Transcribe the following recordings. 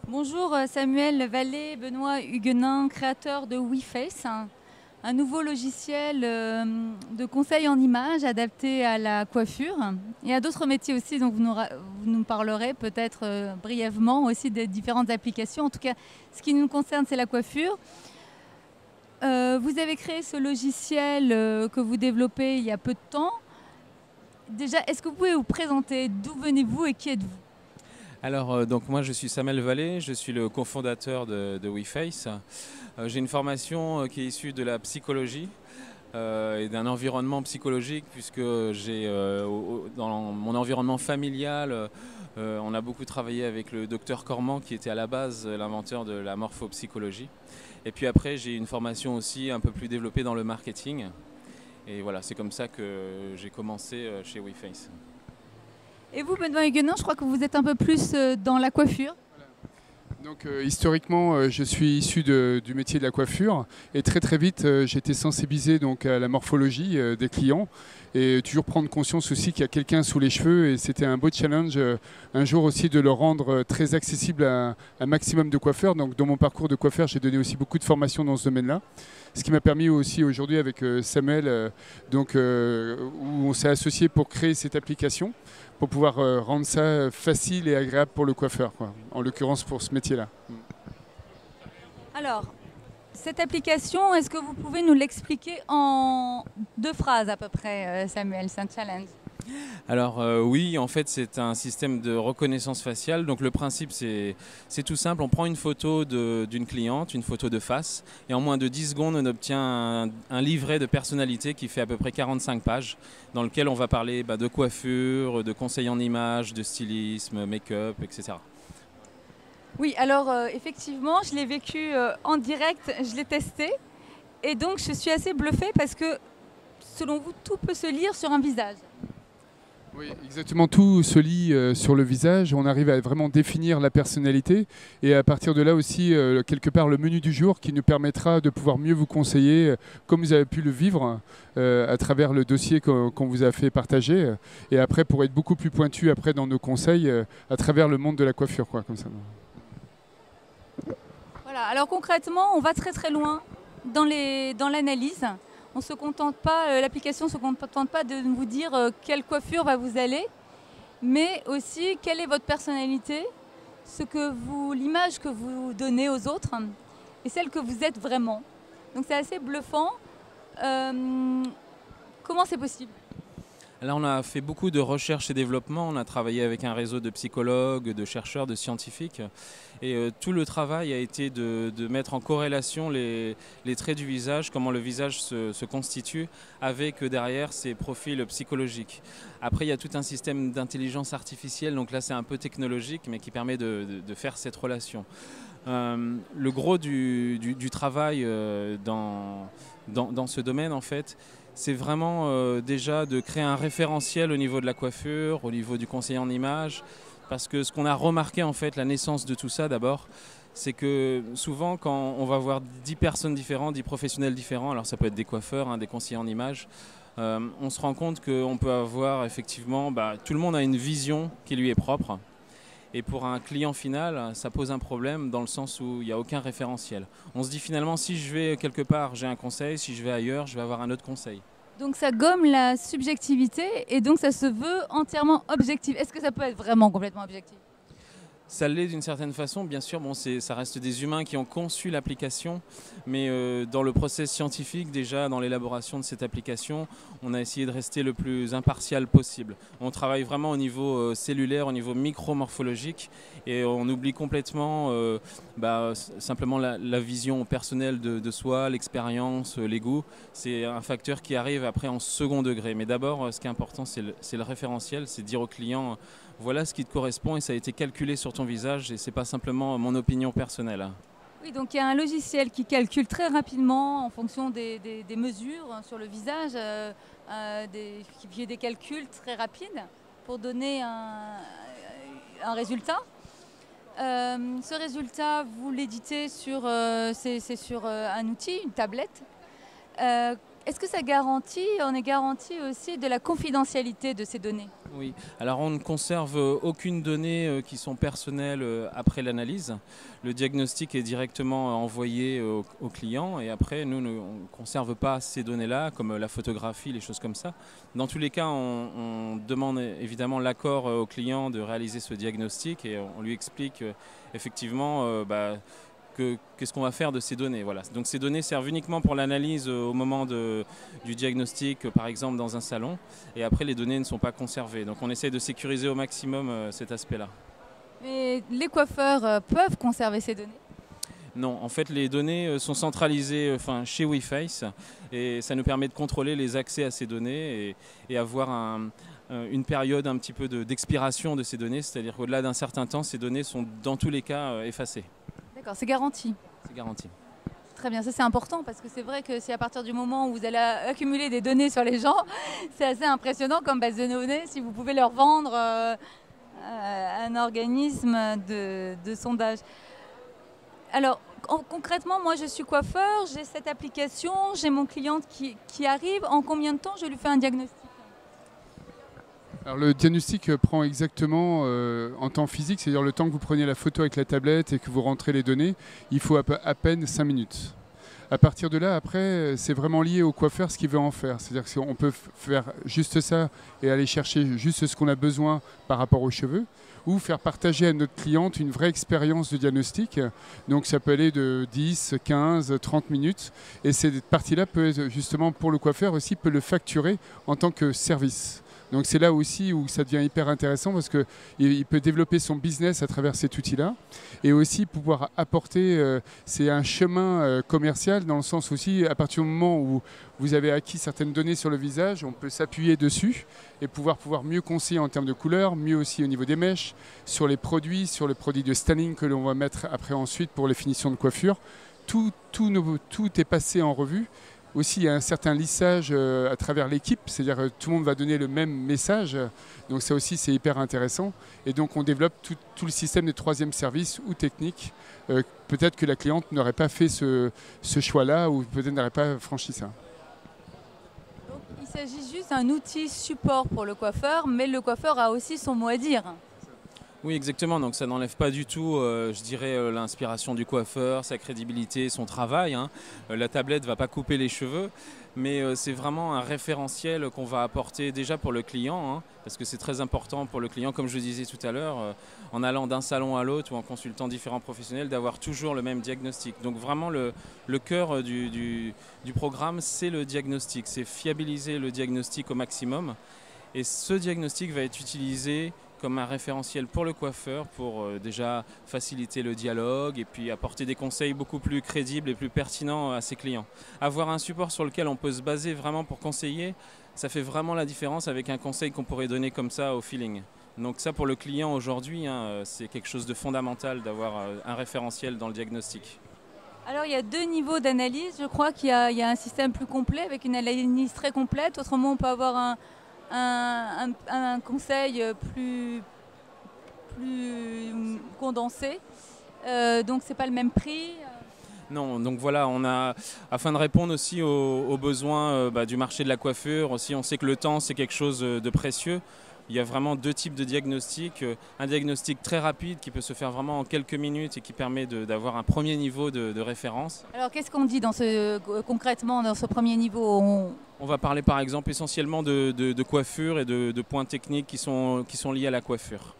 Bonjour Samuel Vallée, Benoît Huguenin, créateur de WeFace, un nouveau logiciel de conseil en images adapté à la coiffure et à d'autres métiers aussi, donc vous nous parlerez peut-être brièvement aussi des différentes applications. En tout cas, ce qui nous concerne, c'est la coiffure. Vous avez créé ce logiciel que vous développez il y a peu de temps. Déjà, est-ce que vous pouvez vous présenter? D'où venez-vous et qui êtes-vous? Alors, donc moi je suis Samuel Vallée, je suis le cofondateur de WeFace. J'ai une formation qui est issue de la psychologie et d'un environnement psychologique puisque dans mon environnement familial, on a beaucoup travaillé avec le docteur Corman qui était à la base l'inventeur de la morphopsychologie. Et puis après j'ai une formation aussi un peu plus développée dans le marketing. Et voilà, c'est comme ça que j'ai commencé chez WeFace. Et vous, Benoît Huguenin, je crois que vous êtes un peu plus dans la coiffure. Donc historiquement, je suis issu du métier de la coiffure et très vite, j'ai été sensibilisé donc à la morphologie des clients et toujours prendre conscience aussi qu'il y a quelqu'un sous les cheveux et c'était un beau challenge un jour aussi de le rendre très accessible à un maximum de coiffeurs. Donc dans mon parcours de coiffeur, j'ai donné aussi beaucoup de formations dans ce domaine-là. Ce qui m'a permis aussi aujourd'hui avec Samuel, où on s'est associé pour créer cette application, pour pouvoir rendre ça facile et agréable pour le coiffeur, quoi. En l'occurrence pour ce métier-là. Alors, cette application, est-ce que vous pouvez nous l'expliquer en 2 phrases à peu près, Samuel? C'est un challenge. Alors oui, en fait c'est un système de reconnaissance faciale. Donc le principe c'est tout simple, on prend une photo d'une cliente, une photo de face, et en moins de 10 secondes on obtient un livret de personnalité qui fait à peu près 45 pages, dans lequel on va parler de coiffure, de conseils en images, de stylisme, make-up, etc. Oui, alors effectivement, je l'ai vécu en direct, je l'ai testé, et donc je suis assez bluffée parce que, selon vous, tout peut se lire sur un visage. Oui, exactement. Tout se lit sur le visage. On arrive à vraiment définir la personnalité et à partir de là aussi, quelque part, le menu du jour qui nous permettra de pouvoir mieux vous conseiller, comme vous avez pu le vivre à travers le dossier qu'on vous a fait partager. Et après, pour être beaucoup plus pointu après dans nos conseils à travers le monde de la coiffure, quoi, comme ça. Voilà, alors concrètement, on va très loin dans l'analyse. On se contente pas, l'application ne se contente pas de vous dire quelle coiffure va vous aller, mais aussi quelle est votre personnalité, l'image que vous donnez aux autres et celle que vous êtes vraiment. Donc c'est assez bluffant. Comment c'est possible? Là, on a fait beaucoup de recherche et développement. On a travaillé avec un réseau de psychologues, de chercheurs, de scientifiques. Et tout le travail a été de mettre en corrélation les traits du visage, comment le visage se constitue, avec derrière ses profils psychologiques. Après, il y a tout un système d'intelligence artificielle. Donc là, c'est un peu technologique, mais qui permet de faire cette relation. Le gros du travail dans ce domaine, en fait, c'est vraiment déjà de créer un référentiel au niveau de la coiffure, au niveau du conseiller en images. Parce que ce qu'on a remarqué, en fait, la naissance de tout ça d'abord, c'est que souvent quand on va voir 10 personnes différentes, 10 professionnels différents, alors ça peut être des coiffeurs, des conseillers en images, on se rend compte qu'on peut avoir effectivement, tout le monde a une vision qui lui est propre. Et pour un client final, ça pose un problème dans le sens où il n'y a aucun référentiel. On se dit finalement, si je vais quelque part, j'ai un conseil, si je vais ailleurs, je vais avoir un autre conseil. Donc ça gomme la subjectivité et donc ça se veut entièrement objectif. Est-ce que ça peut être vraiment complètement objectif? Ça l'est d'une certaine façon, bien sûr, ça reste des humains qui ont conçu l'application, mais dans le process scientifique, déjà dans l'élaboration de cette application, on a essayé de rester le plus impartial possible. On travaille vraiment au niveau cellulaire, au niveau micromorphologique, et on oublie complètement simplement la vision personnelle de soi, l'expérience, les goûts. C'est un facteur qui arrive après en second degré. Mais d'abord, ce qui est important, c'est le référentiel, c'est dire au client voilà ce qui te correspond et ça a été calculé sur ton visage et c'est pas simplement mon opinion personnelle. Oui, donc il y a un logiciel qui calcule très rapidement en fonction des mesures sur le visage, qui fait des calculs très rapides pour donner un résultat. Ce résultat, vous l'éditez c'est sur un outil, une tablette. est-ce que ça garantit, on est garanti aussi de la confidentialité de ces données? Oui, alors on ne conserve aucune donnée qui sont personnelles après l'analyse. Le diagnostic est directement envoyé au client et après nous on ne conserve pas ces données-là comme la photographie, les choses comme ça. Dans tous les cas, on demande évidemment l'accord au client de réaliser ce diagnostic et on lui explique effectivement qu'est-ce qu'on va faire de ces données. Voilà. Donc ces données servent uniquement pour l'analyse au moment du diagnostic, par exemple dans un salon, et après les données ne sont pas conservées. Donc on essaie de sécuriser au maximum cet aspect-là. Et les coiffeurs peuvent conserver ces données? Non, en fait les données sont centralisées chez WeFace et ça nous permet de contrôler les accès à ces données et avoir une période un petit peu d'expiration de ces données, c'est-à-dire qu'au-delà d'un certain temps, ces données sont dans tous les cas effacées. D'accord, c'est garanti. C'est garanti. Très bien, ça c'est important parce que c'est vrai que si à partir du moment où vous allez accumuler des données sur les gens, c'est assez impressionnant comme base de données si vous pouvez leur vendre un organisme de sondage. Alors concrètement, moi je suis coiffeur, j'ai cette application, j'ai mon client qui arrive. En combien de temps je lui fais un diagnostic? Alors, le diagnostic prend exactement en temps physique, c'est-à-dire le temps que vous preniez la photo avec la tablette et que vous rentrez les données, il faut à peine 5 minutes. À partir de là, après, c'est vraiment lié au coiffeur ce qu'il veut en faire. C'est-à-dire qu'on peut faire juste ça et aller chercher juste ce qu'on a besoin par rapport aux cheveux, ou faire partager à notre cliente une vraie expérience de diagnostic. Donc ça peut aller de 10, 15, 30 minutes. Et cette partie-là peut être justement pour le coiffeur aussi, peut le facturer en tant que service. Donc c'est là aussi où ça devient hyper intéressant parce qu'il peut développer son business à travers cet outil-là et aussi pouvoir apporter, c'est un chemin commercial dans le sens aussi, à partir du moment où vous avez acquis certaines données sur le visage, on peut s'appuyer dessus et pouvoir mieux conseiller en termes de couleurs, mieux aussi au niveau des mèches, sur les produits de styling que l'on va mettre après ensuite pour les finitions de coiffure. Tout est passé en revue. Aussi, il y a un certain lissage à travers l'équipe, c'est-à-dire que tout le monde va donner le même message. Donc ça aussi, c'est hyper intéressant. Et donc, on développe tout le système de troisième service ou technique. Peut-être que la cliente n'aurait pas fait ce choix-là ou peut-être n'aurait pas franchi ça. Donc, il s'agit juste d'un outil support pour le coiffeur, mais le coiffeur a aussi son mot à dire. Oui, exactement. Donc ça n'enlève pas du tout, je dirais, l'inspiration du coiffeur, sa crédibilité, son travail. Hein. La tablette ne va pas couper les cheveux, mais c'est vraiment un référentiel qu'on va apporter déjà pour le client, hein, parce que c'est très important pour le client, comme je le disais tout à l'heure, en allant d'un salon à l'autre ou en consultant différents professionnels, d'avoir toujours le même diagnostic. Donc vraiment, le cœur du programme, c'est le diagnostic, c'est fiabiliser le diagnostic au maximum. Et ce diagnostic va être utilisé comme un référentiel pour le coiffeur pour déjà faciliter le dialogue et puis apporter des conseils beaucoup plus crédibles et plus pertinents à ses clients. Avoir un support sur lequel on peut se baser vraiment pour conseiller, ça fait vraiment la différence avec un conseil qu'on pourrait donner comme ça au feeling. Donc ça pour le client aujourd'hui, hein, c'est quelque chose de fondamental d'avoir un référentiel dans le diagnostic. Alors il y a deux niveaux d'analyse, je crois qu'il y a un système plus complet avec une analyse très complète, autrement on peut avoir un conseil plus condensé, donc c'est pas le même prix. Non, donc voilà, on a, afin de répondre aussi aux besoins du marché de la coiffure, aussi on sait que le temps c'est quelque chose de précieux. Il y a vraiment deux types de diagnostics. Un diagnostic très rapide qui peut se faire vraiment en quelques minutes et qui permet d'avoir un premier niveau de référence. Alors qu'est-ce qu'on dit concrètement dans ce premier niveau? On va parler par exemple essentiellement de coiffure et de points techniques qui sont liés à la coiffure.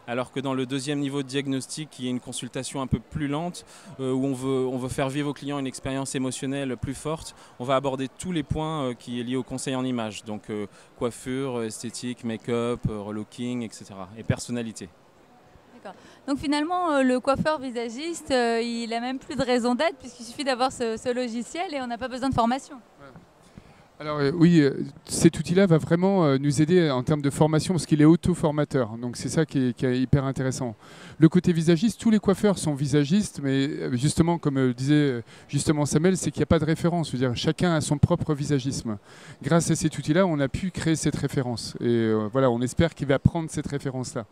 Alors que dans le deuxième niveau de diagnostic, qui est une consultation un peu plus lente, où on veut faire vivre au client une expérience émotionnelle plus forte, on va aborder tous les points qui est liés au conseil en image, donc coiffure, esthétique, make-up, relooking, etc. et personnalité. D'accord. Donc finalement, le coiffeur visagiste, il n'a même plus de raison d'être puisqu'il suffit d'avoir ce logiciel et on n'a pas besoin de formation. Alors oui, cet outil-là va vraiment nous aider en termes de formation parce qu'il est auto-formateur. Donc c'est ça qui est hyper intéressant. Le côté visagiste, tous les coiffeurs sont visagistes, mais justement, comme disait justement Samuel, c'est qu'il n'y a pas de référence. Je veux dire, chacun a son propre visagisme. Grâce à cet outil-là, on a pu créer cette référence. Et voilà, on espère qu'il va prendre cette référence-là.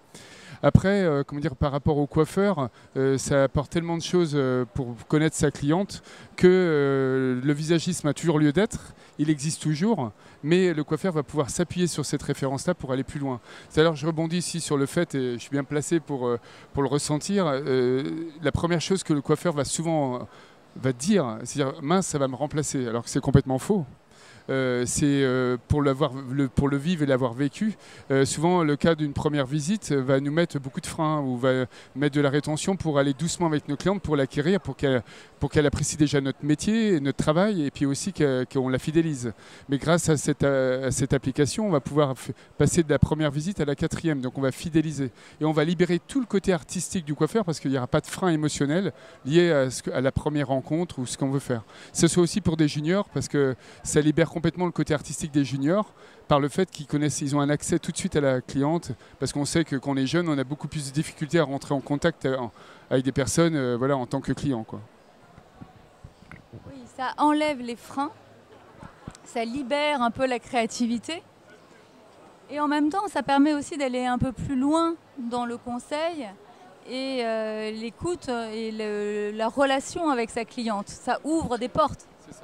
Après, comment dire, par rapport au coiffeur, ça apporte tellement de choses pour connaître sa cliente que le visagisme a toujours lieu d'être, il existe toujours, mais le coiffeur va pouvoir s'appuyer sur cette référence-là pour aller plus loin. Alors je rebondis ici sur le fait, et je suis bien placé pour le ressentir, la première chose que le coiffeur va souvent va dire, c'est-à-dire mince, ça va me remplacer, alors que c'est complètement faux. C'est pour le vivre et l'avoir vécu. Souvent, le cas d'une première visite va nous mettre beaucoup de freins ou va mettre de la rétention pour aller doucement avec nos clientes, pour l'acquérir, pour qu'elle apprécie déjà notre métier, notre travail et puis aussi qu'on la fidélise. Mais grâce à cette application, on va pouvoir passer de la première visite à la 4e. Donc on va fidéliser. Et on va libérer tout le côté artistique du coiffeur parce qu'il n'y aura pas de frein émotionnel lié à la première rencontre ou ce qu'on veut faire. Ce soit aussi pour des juniors parce que ça libère complètement le côté artistique des juniors par le fait ils ont un accès tout de suite à la cliente parce qu'on sait que quand on est jeune, on a beaucoup plus de difficultés à rentrer en contact avec des personnes voilà, en tant que client, quoi. Oui, ça enlève les freins, ça libère un peu la créativité et en même temps, ça permet aussi d'aller un peu plus loin dans le conseil et l'écoute et la relation avec sa cliente. Ça ouvre des portes. C'est ça.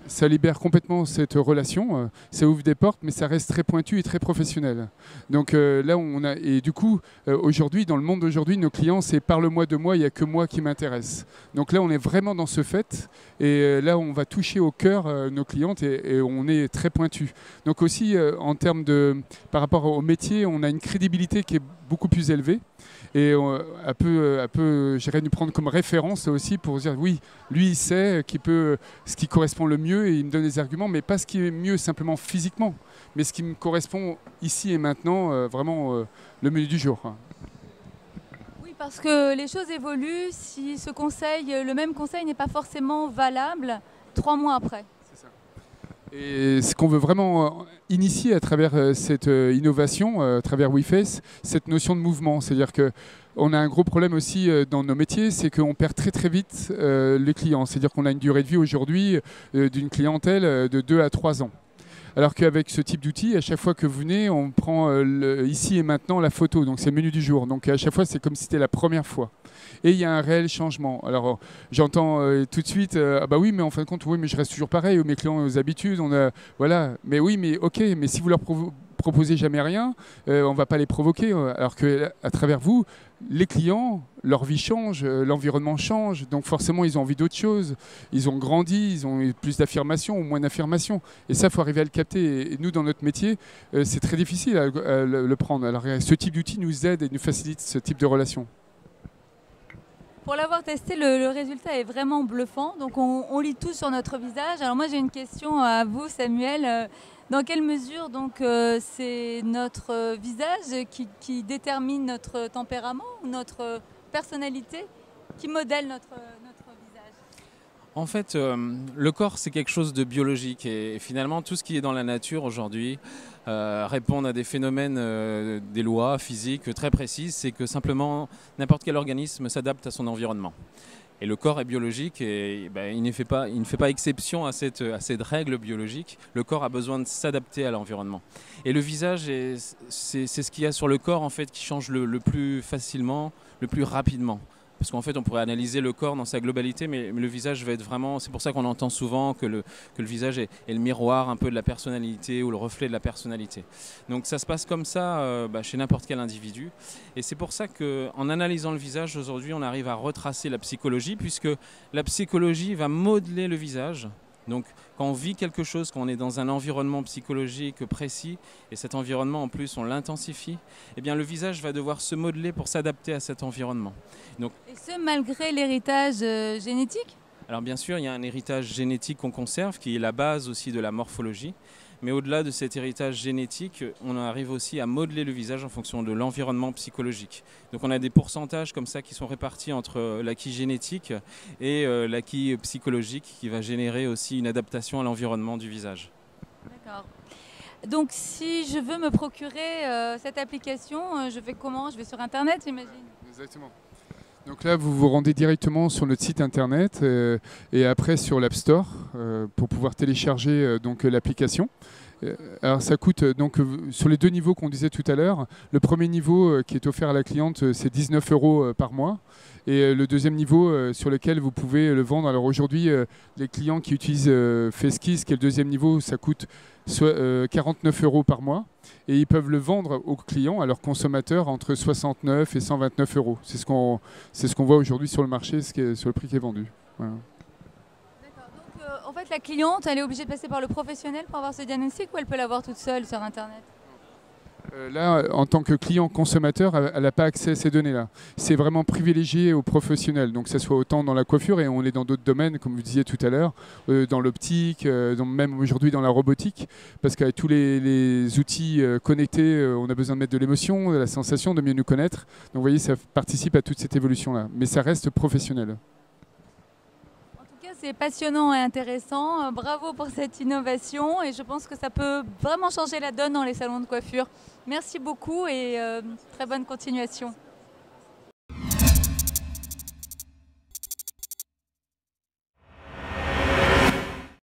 Ça libère complètement cette relation, ça ouvre des portes, mais ça reste très pointu et très professionnel. Donc là, et du coup, aujourd'hui, dans le monde d'aujourd'hui, nos clients, c'est parle-moi de moi, il n'y a que moi qui m'intéresse. Donc là, on est vraiment dans ce fait, et là, on va toucher au cœur nos clientes et on est très pointu. Donc aussi, en termes par rapport au métier, on a une crédibilité qui est beaucoup plus élevée. Et j'irais nous prendre comme référence aussi pour dire oui, lui il sait ce qui correspond le mieux et il me donne des arguments, mais pas ce qui est mieux simplement physiquement, mais ce qui me correspond ici et maintenant, vraiment le menu du jour. Oui, parce que les choses évoluent, si le même conseil n'est pas forcément valable 3 mois après. Et ce qu'on veut vraiment initier à travers cette innovation, à travers WeFace, cette notion de mouvement. C'est-à-dire qu'on a un gros problème aussi dans nos métiers, c'est qu'on perd très très vite les clients. C'est-à-dire qu'on a une durée de vie aujourd'hui d'une clientèle de 2 à 3 ans. Alors qu'avec ce type d'outil, à chaque fois que vous venez, on prend ici et maintenant la photo. Donc c'est le menu du jour. Donc à chaque fois, c'est comme si c'était la première fois. Et il y a un réel changement. Alors j'entends tout de suite, ah bah oui, mais en fin de compte, oui, mais je reste toujours pareil. Mes clients ont aux habitudes, voilà. Mais oui, mais ok, mais si vous leur proposez jamais rien, on va pas les provoquer. Alors qu'à travers vous, les clients, leur vie change, l'environnement change, donc forcément ils ont envie d'autre chose. Ils ont grandi, ils ont eu plus d'affirmation ou moins d'affirmation. Et ça, il faut arriver à le capter. Et nous, dans notre métier, c'est très difficile à le prendre. Alors ce type d'outil nous aide et nous facilite ce type de relation. Pour l'avoir testé, le résultat est vraiment bluffant. Donc on lit tout sur notre visage. Alors moi j'ai une question à vous, Samuel. Dans quelle mesure donc c'est notre visage qui détermine notre tempérament, notre personnalité, qui modèle notre visage? En fait, le corps, c'est quelque chose de biologique et finalement, tout ce qui est dans la nature aujourd'hui répond à des phénomènes, des lois physiques très précises. C'est que simplement, n'importe quel organisme s'adapte à son environnement. Et le corps est biologique et il ne fait pas exception à cette règle biologique. Le corps a besoin de s'adapter à l'environnement. Et le visage, c'est ce qu'il y a sur le corps en fait, qui change le plus facilement, le plus rapidement. Parce qu'en fait, on pourrait analyser le corps dans sa globalité, mais le visage va être vraiment... C'est pour ça qu'on entend souvent que le visage est le miroir un peu de la personnalité ou le reflet de la personnalité. Donc ça se passe comme ça chez n'importe quel individu. Et c'est pour ça qu'en analysant le visage, aujourd'hui, on arrive à retracer la psychologie, puisque la psychologie va modeler le visage. Donc quand on vit quelque chose, quand on est dans un environnement psychologique précis, et cet environnement en plus on l'intensifie, eh bien le visage va devoir se modeler pour s'adapter à cet environnement. Donc, et ce malgré l'héritage génétique ? Alors bien sûr, il y a un héritage génétique qu'on conserve, qui est la base aussi de la morphologie. Mais au-delà de cet héritage génétique, on arrive aussi à modeler le visage en fonction de l'environnement psychologique. Donc on a des pourcentages comme ça qui sont répartis entre l'acquis génétique et l'acquis psychologique qui va générer aussi une adaptation à l'environnement du visage. D'accord. Donc si je veux me procurer cette application, je fais comment? Je vais sur Internet, j'imagine? Exactement. Donc là, vous vous rendez directement sur notre site internet et après sur l'App Store pour pouvoir télécharger donc l'application. Alors ça coûte, donc sur les 2 niveaux qu'on disait tout à l'heure, le premier niveau qui est offert à la cliente, c'est 19 € par mois. Et le deuxième niveau sur lequel vous pouvez le vendre. Alors aujourd'hui, les clients qui utilisent Fesskis, qui est le deuxième niveau, ça coûte 49 € par mois. Et ils peuvent le vendre aux clients, à leurs consommateurs, entre 69 et 129 €. C'est ce qu'on voit aujourd'hui sur le marché, sur le prix qui est vendu. Voilà. En fait, la cliente, elle est obligée de passer par le professionnel pour avoir ce diagnostic ou elle peut l'avoir toute seule sur Internet? Là, en tant que client consommateur, elle n'a pas accès à ces données-là. C'est vraiment privilégié aux professionnels. Donc, ça soit autant dans la coiffure et on est dans d'autres domaines, comme vous disiez tout à l'heure, dans l'optique, même aujourd'hui dans la robotique, parce qu'avec tous les outils connectés, on a besoin de mettre de l'émotion, de la sensation, de mieux nous connaître. Donc, vous voyez, ça participe à toute cette évolution-là. Mais ça reste professionnel. C'est passionnant et intéressant. Bravo pour cette innovation et je pense que ça peut vraiment changer la donne dans les salons de coiffure. Merci beaucoup et très bonne continuation.